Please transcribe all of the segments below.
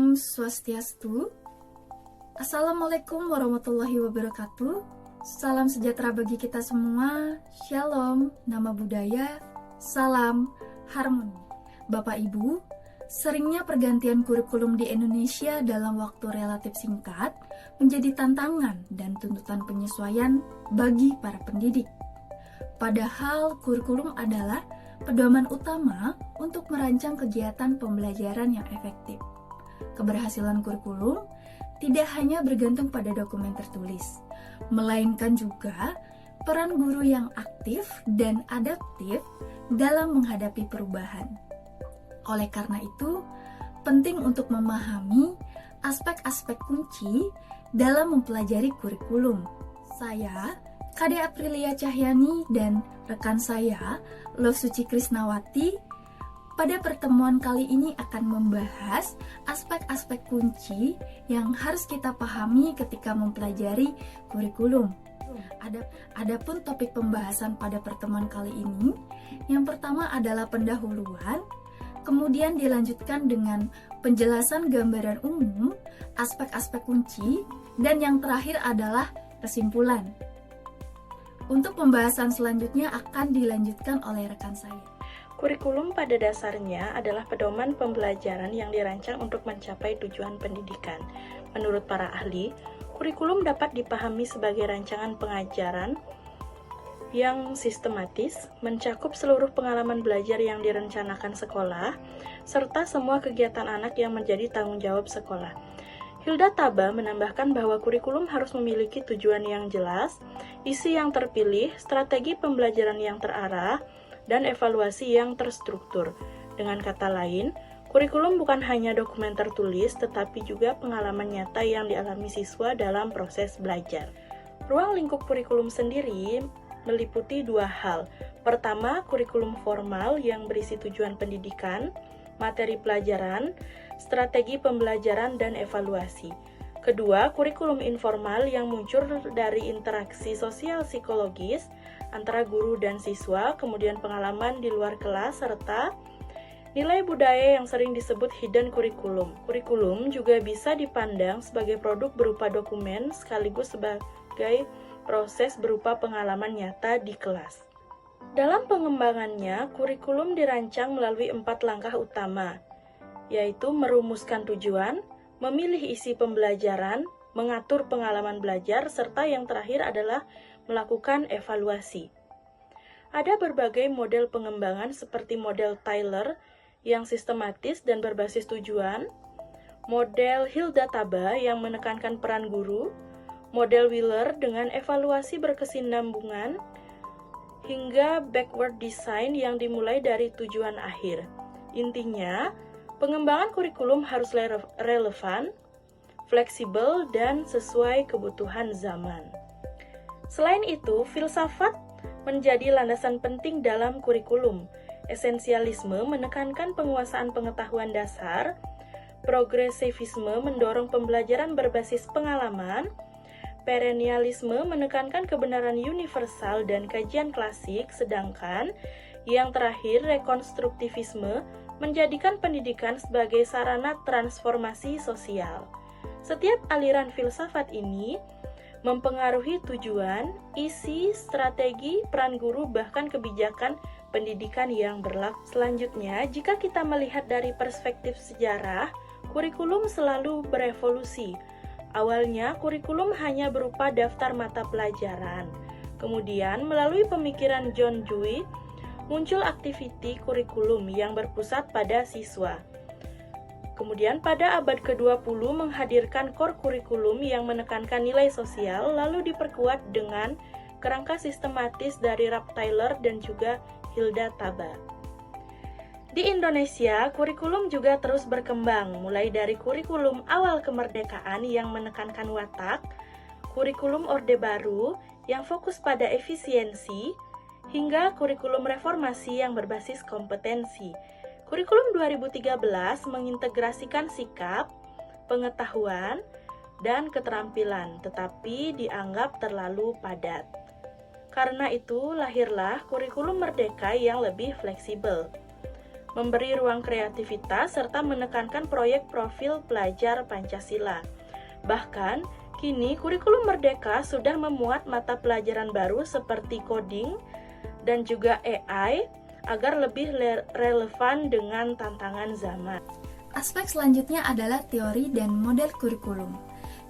Om Swastiastu. Assalamualaikum warahmatullahi wabarakatuh. Salam sejahtera bagi kita semua. Shalom, nama budaya, salam harmoni. Bapak Ibu, seringnya pergantian kurikulum di Indonesia dalam waktu relatif singkat menjadi tantangan dan tuntutan penyesuaian bagi para pendidik. Padahal kurikulum adalah pedoman utama untuk merancang kegiatan pembelajaran yang efektif. Keberhasilan kurikulum tidak hanya bergantung pada dokumen tertulis, melainkan juga peran guru yang aktif dan adaptif dalam menghadapi perubahan. Oleh karena itu, penting untuk memahami aspek-aspek kunci dalam mempelajari kurikulum. Saya, Kade Aprilia Cahyani, dan rekan saya, Losuci Krisnawati, pada pertemuan kali ini akan membahas aspek-aspek kunci yang harus kita pahami ketika mempelajari kurikulum. Adapun topik pembahasan pada pertemuan kali ini, yang pertama adalah pendahuluan, kemudian dilanjutkan dengan penjelasan gambaran umum, aspek-aspek kunci, dan yang terakhir adalah kesimpulan. Untuk pembahasan selanjutnya akan dilanjutkan oleh rekan saya. Kurikulum pada dasarnya adalah pedoman pembelajaran yang dirancang untuk mencapai tujuan pendidikan. Menurut para ahli, kurikulum dapat dipahami sebagai rancangan pengajaran yang sistematis, mencakup seluruh pengalaman belajar yang direncanakan sekolah, serta semua kegiatan anak yang menjadi tanggung jawab sekolah. Hilda Taba menambahkan bahwa kurikulum harus memiliki tujuan yang jelas, isi yang terpilih, strategi pembelajaran yang terarah, dan evaluasi yang terstruktur. Dengan kata lain, kurikulum bukan hanya dokumen tertulis, tetapi juga pengalaman nyata yang dialami siswa dalam proses belajar. Ruang lingkup kurikulum sendiri meliputi dua hal. Pertama, kurikulum formal yang berisi tujuan pendidikan, materi pelajaran, strategi pembelajaran, dan evaluasi. Kedua, kurikulum informal yang muncul dari interaksi sosial psikologis antara guru dan siswa, kemudian pengalaman di luar kelas, serta nilai budaya yang sering disebut hidden curriculum. Kurikulum juga bisa dipandang sebagai produk berupa dokumen sekaligus sebagai proses berupa pengalaman nyata di kelas. Dalam pengembangannya, kurikulum dirancang melalui 4 langkah utama, yaitu merumuskan tujuan, memilih isi pembelajaran, mengatur pengalaman belajar, serta yang terakhir adalah melakukan evaluasi. Ada berbagai model pengembangan seperti model Tyler yang sistematis dan berbasis tujuan, model Hilda Taba yang menekankan peran guru, model Wheeler dengan evaluasi berkesinambungan, hingga backward design yang dimulai dari tujuan akhir. Intinya, pengembangan kurikulum harus relevan, fleksibel, dan sesuai kebutuhan zaman. Selain itu, filsafat menjadi landasan penting dalam kurikulum. Esensialisme menekankan penguasaan pengetahuan dasar, progresivisme mendorong pembelajaran berbasis pengalaman, perennialisme menekankan kebenaran universal dan kajian klasik, sedangkan yang terakhir, rekonstruktivisme menjadikan pendidikan sebagai sarana transformasi sosial. Setiap aliran filsafat ini mempengaruhi tujuan, isi, strategi, peran guru, bahkan kebijakan pendidikan yang berlaku. Selanjutnya, jika kita melihat dari perspektif sejarah, kurikulum selalu berevolusi. Awalnya, kurikulum hanya berupa daftar mata pelajaran. Kemudian, melalui pemikiran John Dewey, muncul aktiviti kurikulum yang berpusat pada siswa. Kemudian pada abad ke-20 menghadirkan core kurikulum yang menekankan nilai sosial, lalu diperkuat dengan kerangka sistematis dari Ralph Tyler dan juga Hilda Taba. Di Indonesia, kurikulum juga terus berkembang, mulai dari kurikulum awal kemerdekaan yang menekankan watak, kurikulum Orde Baru yang fokus pada efisiensi, hingga kurikulum reformasi yang berbasis kompetensi. Kurikulum 2013 mengintegrasikan sikap, pengetahuan, dan keterampilan, tetapi dianggap terlalu padat. Karena itu, lahirlah kurikulum merdeka yang lebih fleksibel. memberi ruang kreativitas, serta menekankan proyek profil pelajar Pancasila. Bahkan, kini kurikulum Merdeka sudah memuat mata pelajaran baru seperti coding dan juga AI agar lebih relevan dengan tantangan zaman. Aspek selanjutnya adalah teori dan model kurikulum.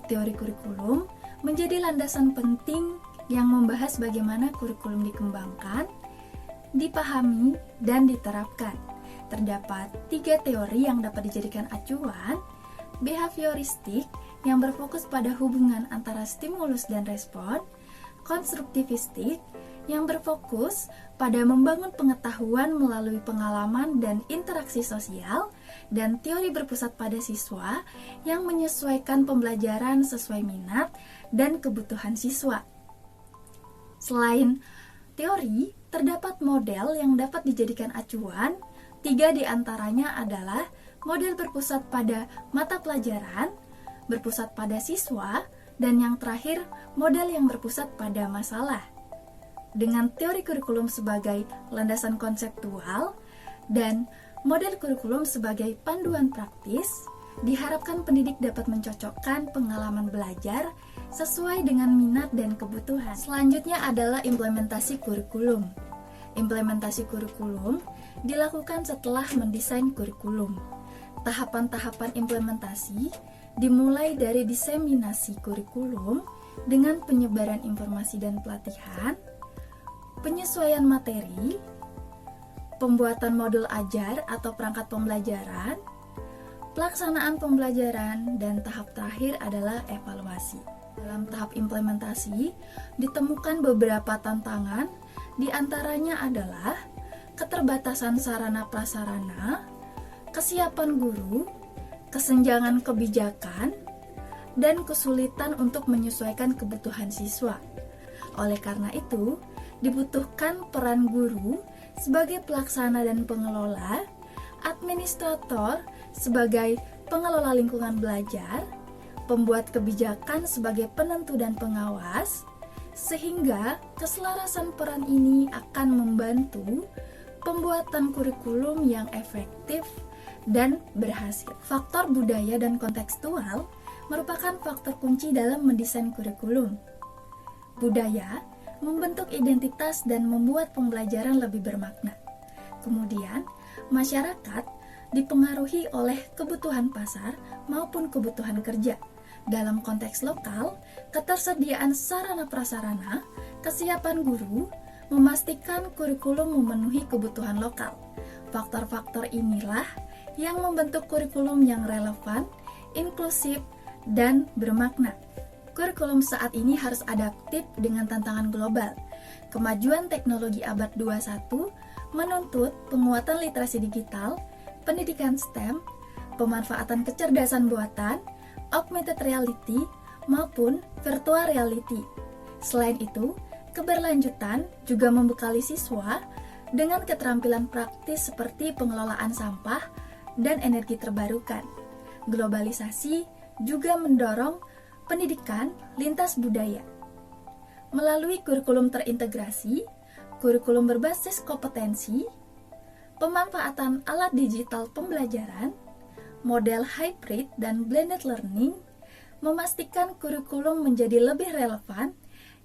Teori kurikulum menjadi landasan penting yang membahas bagaimana kurikulum dikembangkan, dipahami, dan diterapkan. Terdapat 3 teori yang dapat dijadikan acuan: behavioristik yang berfokus pada hubungan antara stimulus dan respon, konstruktivistik yang berfokus pada membangun pengetahuan melalui pengalaman dan interaksi sosial, dan teori berpusat pada siswa yang menyesuaikan pembelajaran sesuai minat dan kebutuhan siswa. Selain teori, terdapat model yang dapat dijadikan acuan. 3 di antaranya adalah model berpusat pada mata pelajaran, berpusat pada siswa, dan yang terakhir, model yang berpusat pada masalah. Dengan teori kurikulum sebagai landasan konseptual dan model kurikulum sebagai panduan praktis, diharapkan pendidik dapat mencocokkan pengalaman belajar sesuai dengan minat dan kebutuhan. Selanjutnya adalah implementasi kurikulum. Implementasi kurikulum dilakukan setelah mendesain kurikulum. Tahapan-tahapan implementasi dimulai dari diseminasi kurikulum dengan penyebaran informasi dan pelatihan, penyesuaian materi, pembuatan modul ajar atau perangkat pembelajaran, pelaksanaan pembelajaran, dan tahap terakhir adalah evaluasi. Dalam tahap implementasi, ditemukan beberapa tantangan, di antaranya adalah keterbatasan sarana prasarana, kesiapan guru, kesenjangan kebijakan, dan kesulitan untuk menyesuaikan kebutuhan siswa. Oleh karena itu, dibutuhkan peran guru sebagai pelaksana dan pengelola, administrator sebagai pengelola lingkungan belajar, pembuat kebijakan sebagai penentu dan pengawas, sehingga keselarasan peran ini akan membantu pembuatan kurikulum yang efektif dan berhasil. Faktor budaya dan kontekstual merupakan faktor kunci dalam mendesain kurikulum. Budaya membentuk identitas dan membuat pembelajaran lebih bermakna. Kemudian, masyarakat dipengaruhi oleh kebutuhan pasar maupun kebutuhan kerja. Dalam konteks lokal, ketersediaan sarana prasarana, kesiapan guru, memastikan kurikulum memenuhi kebutuhan lokal. Faktor-faktor inilah yang membentuk kurikulum yang relevan, inklusif, dan bermakna. Kurikulum saat ini harus adaptif dengan tantangan global. Kemajuan teknologi abad 21 menuntut penguatan literasi digital, pendidikan STEM, pemanfaatan kecerdasan buatan, augmented reality, maupun virtual reality. Selain itu, keberlanjutan juga membekali siswa dengan keterampilan praktis seperti pengelolaan sampah dan energi terbarukan. Globalisasi juga mendorong pendidikan lintas budaya. Melalui kurikulum terintegrasi, kurikulum berbasis kompetensi, pemanfaatan alat digital pembelajaran, model hybrid dan blended learning, memastikan kurikulum menjadi lebih relevan,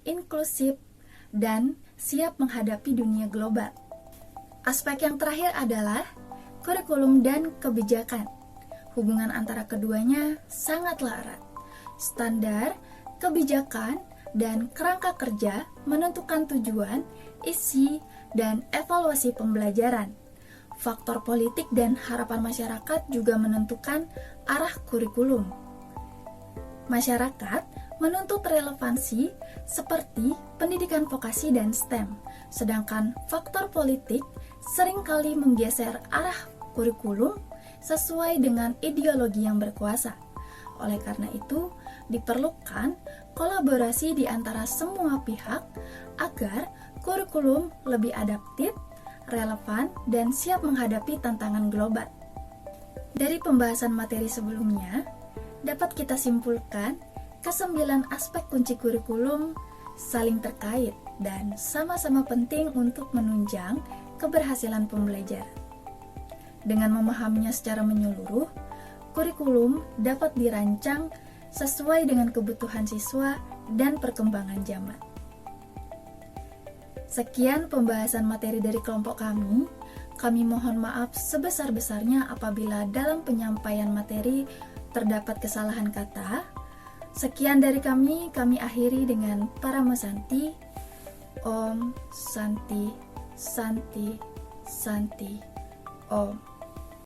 inklusif, dan siap menghadapi dunia global. Aspek yang terakhir adalah kurikulum dan kebijakan. Hubungan antara keduanya sangatlah erat. Standar, kebijakan, dan kerangka kerja menentukan tujuan, isi, dan evaluasi pembelajaran. Faktor politik dan harapan masyarakat juga menentukan arah kurikulum. Masyarakat menuntut relevansi seperti pendidikan vokasi dan STEM, sedangkan faktor politik seringkali menggeser arah kurikulum sesuai dengan ideologi yang berkuasa. Oleh karena itu, diperlukan kolaborasi di antara semua pihak agar kurikulum lebih adaptif, relevan, dan siap menghadapi tantangan global. Dari pembahasan materi sebelumnya, dapat kita simpulkan ke-9 aspek kunci kurikulum saling terkait dan sama-sama penting untuk menunjang keberhasilan pembelajaran. Dengan memahaminya secara menyeluruh, kurikulum dapat dirancang sesuai dengan kebutuhan siswa dan perkembangan zaman. Sekian pembahasan materi dari kelompok kami. Kami mohon maaf sebesar-besarnya apabila dalam penyampaian materi terdapat kesalahan kata. Sekian dari kami akhiri dengan Parama Santi. Om Santi, Santi, Santi, Om.